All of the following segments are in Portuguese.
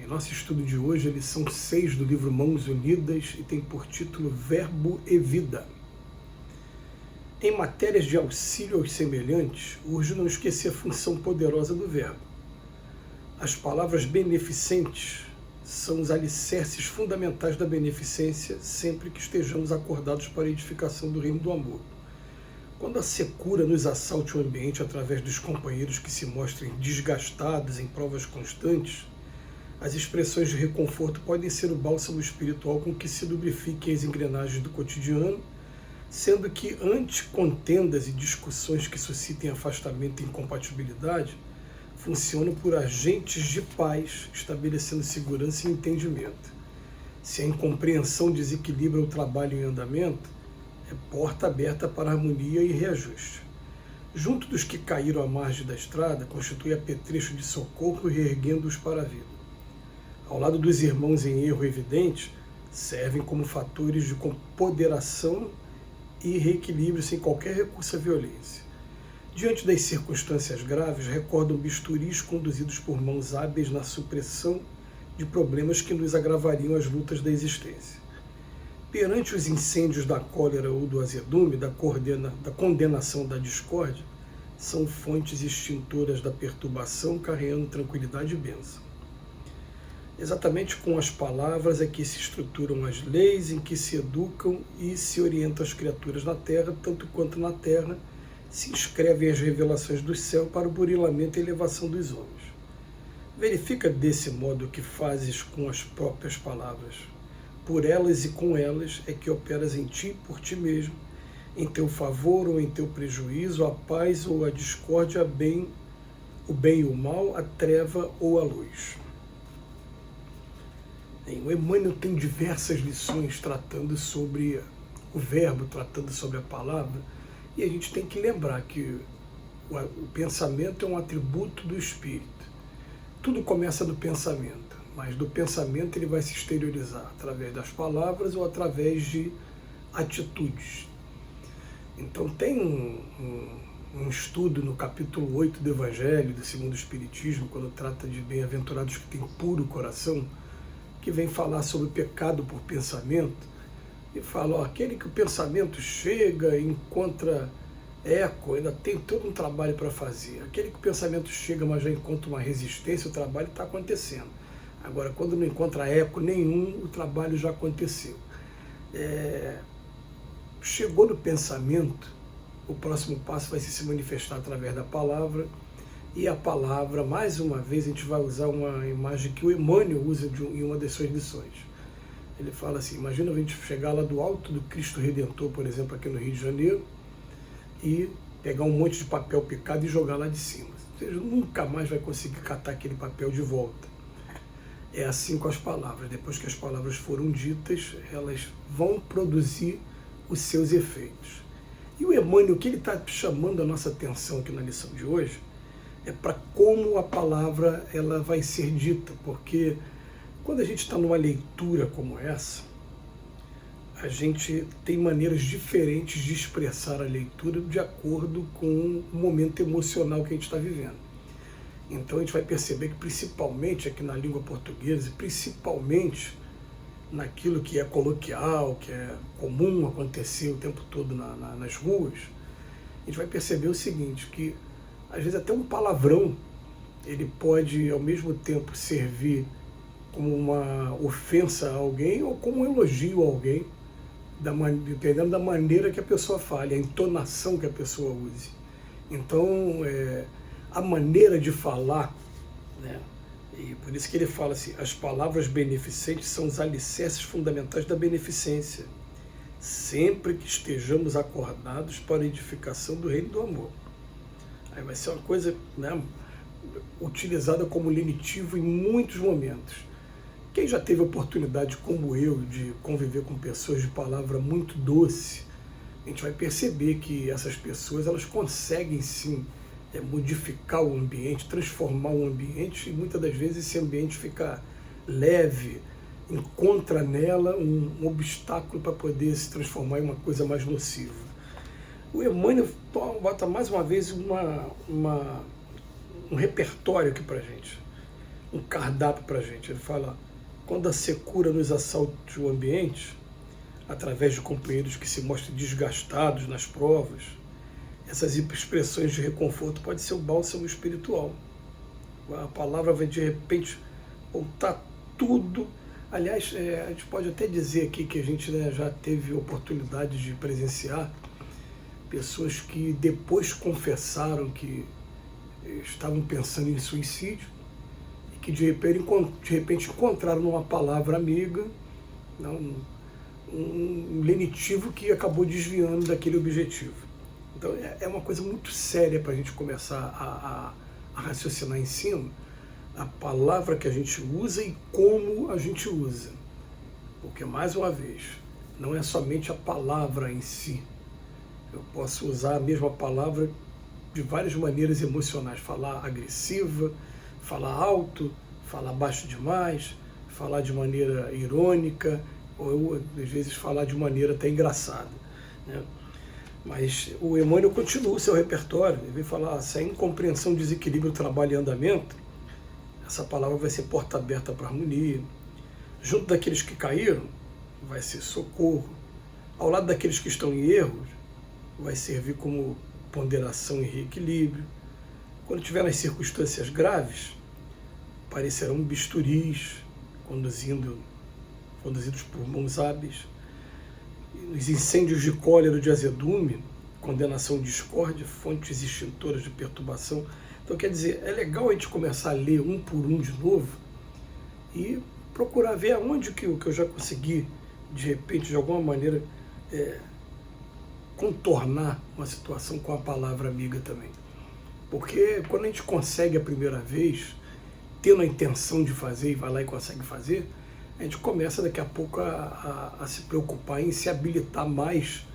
Nosso estudo de hoje é a lição 6 do livro Mãos Unidas e tem por título Verbo e Vida. Em matérias de auxílio aos semelhantes, urge não esquecer a função poderosa do verbo. As palavras beneficentes são os alicerces fundamentais da beneficência sempre que estejamos acordados para a edificação do reino do amor. Quando a secura nos assalte o ambiente através dos companheiros que se mostrem desgastados em provas constantes, as expressões de reconforto podem ser o bálsamo espiritual com que se lubrifiquem as engrenagens do cotidiano, sendo que ante contendas e discussões que suscitem afastamento e incompatibilidade, funcionam por agentes de paz, estabelecendo segurança e entendimento. Se a incompreensão desequilibra o trabalho em andamento, é porta aberta para harmonia e reajuste. Junto dos que caíram à margem da estrada, constitui apetrecho de socorro, reerguendo-os para a vida. Ao lado dos irmãos em erro evidente, servem como fatores de ponderação e reequilíbrio sem qualquer recurso à violência. Diante das circunstâncias graves, recordam bisturis conduzidos por mãos hábeis na supressão de problemas que nos agravariam as lutas da existência. Perante os incêndios da cólera ou do azedume, da condenação da discórdia, são fontes extintoras da perturbação, carregando tranquilidade e bênção. Exatamente com as palavras é que se estruturam as leis em que se educam e se orientam as criaturas na terra, tanto quanto na terra se inscrevem as revelações do céu para o burilamento e elevação dos homens. Verifica desse modo o que fazes com as próprias palavras. Por elas e com elas é que operas em ti, por ti mesmo, em teu favor ou em teu prejuízo, a paz ou a discórdia, o bem e o mal, a treva ou a luz. O Emmanuel tem diversas lições tratando sobre o verbo, tratando sobre a palavra, e a gente tem que lembrar que o pensamento é um atributo do espírito. Tudo começa do pensamento, mas do pensamento ele vai se exteriorizar através das palavras ou através de atitudes. Então tem um estudo no capítulo 8 do Evangelho, do Segundo Espiritismo, quando trata de bem-aventurados que têm puro coração, que vem falar sobre o pecado por pensamento, e fala, aquele que o pensamento chega, encontra eco, ainda tem todo um trabalho para fazer. Aquele que o pensamento chega, mas já encontra uma resistência, o trabalho está acontecendo. Agora, quando não encontra eco nenhum, o trabalho já aconteceu. Chegou no pensamento, o próximo passo vai se manifestar através da palavra, e a palavra, mais uma vez, a gente vai usar uma imagem que o Emmanuel usa em uma das suas lições. Ele fala assim, imagina a gente chegar lá do alto do Cristo Redentor, por exemplo, aqui no Rio de Janeiro, e pegar um monte de papel picado e jogar lá de cima. Ou seja, nunca mais vai conseguir catar aquele papel de volta. É assim com as palavras. Depois que as palavras foram ditas, elas vão produzir os seus efeitos. E o Emmanuel, o que ele está chamando a nossa atenção aqui na lição de hoje, é para como a palavra ela vai ser dita, porque quando a gente está numa leitura como essa, a gente tem maneiras diferentes de expressar a leitura de acordo com o momento emocional que a gente está vivendo. Então a gente vai perceber que principalmente aqui na língua portuguesa, principalmente naquilo que é coloquial, que é comum acontecer o tempo todo nas ruas, a gente vai perceber o seguinte, que às vezes até um palavrão, ele pode ao mesmo tempo servir como uma ofensa a alguém ou como um elogio a alguém, dependendo da maneira que a pessoa fale, a entonação que a pessoa use. Então, a maneira de falar, né? E por isso que ele fala assim, as palavras beneficentes são os alicerces fundamentais da beneficência, sempre que estejamos acordados para a edificação do reino do amor. Aí vai ser uma coisa, né, utilizada como lenitivo em muitos momentos. Quem já teve oportunidade, como eu, de conviver com pessoas de palavra muito doce, a gente vai perceber que essas pessoas elas conseguem sim modificar o ambiente, transformar o ambiente, e muitas das vezes esse ambiente fica leve, encontra nela um obstáculo para poder se transformar em uma coisa mais nociva. O Emmanuel bota mais uma vez um repertório aqui para a gente. um cardápio para a gente. Ele fala, quando a secura nos assalta o ambiente, através de companheiros que se mostram desgastados nas provas, essas expressões de reconforto pode ser o bálsamo espiritual. A palavra vai de repente voltar tudo. Aliás, a gente pode até dizer aqui que a gente, né, já teve oportunidade de presenciar pessoas que depois confessaram que estavam pensando em suicídio e que de repente encontraram numa palavra amiga um lenitivo que acabou desviando daquele objetivo. Então é uma coisa muito séria para a gente começar a raciocinar em cima a palavra que a gente usa e como a gente usa. Porque, mais uma vez, não é somente a palavra em si. Eu posso usar a mesma palavra de várias maneiras emocionais. Falar agressiva, falar alto, falar baixo demais, falar de maneira irônica, ou às vezes falar de maneira até engraçada, né? Mas o Emmanuel continua o seu repertório. Ele vem falar, se a incompreensão, desequilíbrio, trabalho e andamento, essa palavra vai ser porta aberta para a harmonia. Junto daqueles que caíram, vai ser socorro. Ao lado daqueles que estão em erros, vai servir como ponderação e reequilíbrio. Quando tiver nas circunstâncias graves, parecerão bisturis conduzidos por mãos hábeis. Nos incêndios de cólera, de azedume, condenação, discórdia, fontes extintoras de perturbação. Então, quer dizer, é legal a gente começar a ler um por um de novo e procurar ver aonde que eu já consegui, de repente, de alguma maneira, contornar uma situação com a palavra amiga também. Porque quando a gente consegue a primeira vez, tendo a intenção de fazer e vai lá e consegue fazer, a gente começa daqui a pouco a se preocupar em se habilitar mais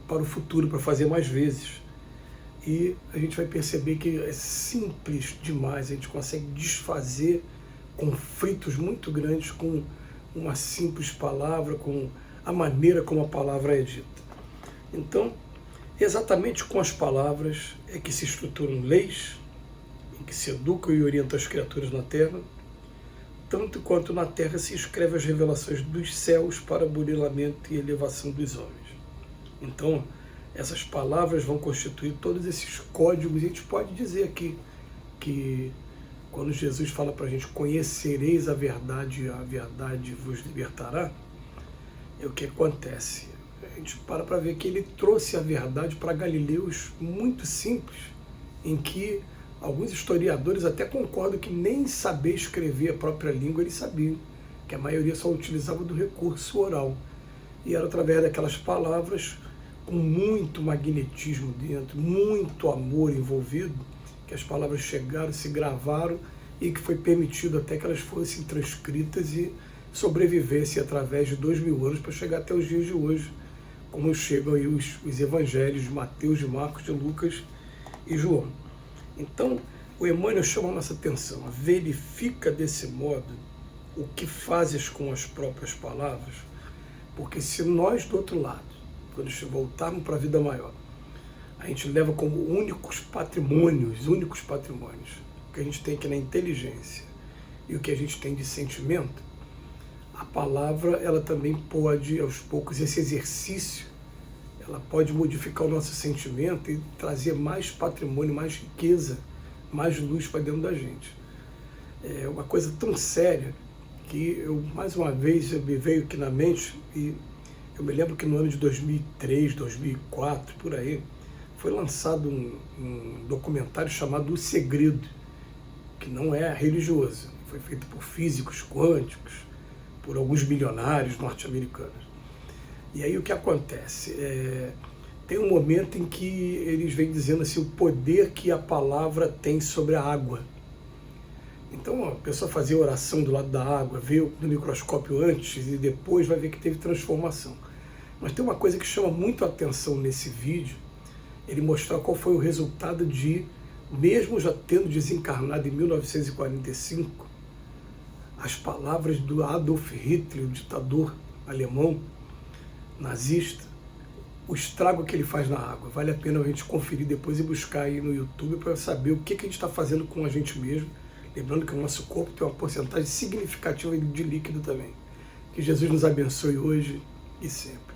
para o futuro, para fazer mais vezes. E a gente vai perceber que é simples demais, a gente consegue desfazer conflitos muito grandes com uma simples palavra, com a maneira como a palavra é dita. Então, exatamente com as palavras é que se estruturam leis, em que se educam e orientam as criaturas na Terra, tanto quanto na Terra se escreve as revelações dos céus para burilamento e elevação dos homens. Então, essas palavras vão constituir todos esses códigos, e a gente pode dizer aqui que quando Jesus fala para a gente, conhecereis a verdade vos libertará, é o que acontece. A gente para ver que ele trouxe a verdade para galileus muito simples, em que alguns historiadores até concordam que nem saber escrever a própria língua eles sabiam, que a maioria só utilizava do recurso oral. E era através daquelas palavras, com muito magnetismo dentro, muito amor envolvido, que as palavras chegaram, se gravaram e que foi permitido até que elas fossem transcritas e sobrevivessem através de 2000 anos para chegar até os dias de hoje, como chegam aí os evangelhos de Mateus, de Marcos, de Lucas e João. Então, o Emmanuel chama a nossa atenção, verifica desse modo o que fazes com as próprias palavras, porque se nós do outro lado, quando voltarmos para a vida maior, a gente leva como únicos patrimônios, que a gente tem aqui na inteligência e o que a gente tem de sentimento, a palavra, ela também pode, aos poucos, esse exercício, ela pode modificar o nosso sentimento e trazer mais patrimônio, mais riqueza, mais luz para dentro da gente. É uma coisa tão séria que eu, mais uma vez, me veio aqui na mente, e eu me lembro que no ano de 2003, 2004, por aí, foi lançado um documentário chamado O Segredo, que não é religioso, foi feito por físicos quânticos, por alguns bilionários norte-americanos. E aí o que acontece? Tem um momento em que eles vêm dizendo assim, o poder que a palavra tem sobre a água. Então a pessoa fazia oração do lado da água, vê no microscópio antes e depois vai ver que teve transformação. Mas tem uma coisa que chama muito a atenção nesse vídeo, ele mostrar qual foi o resultado de, mesmo já tendo desencarnado em 1945, as palavras do Adolf Hitler, o ditador alemão, nazista, o estrago que ele faz na água. Vale a pena a gente conferir depois e buscar aí no YouTube para saber o que a gente está fazendo com a gente mesmo, Lembrando que o nosso corpo tem uma porcentagem significativa de líquido também. Que Jesus nos abençoe hoje e sempre.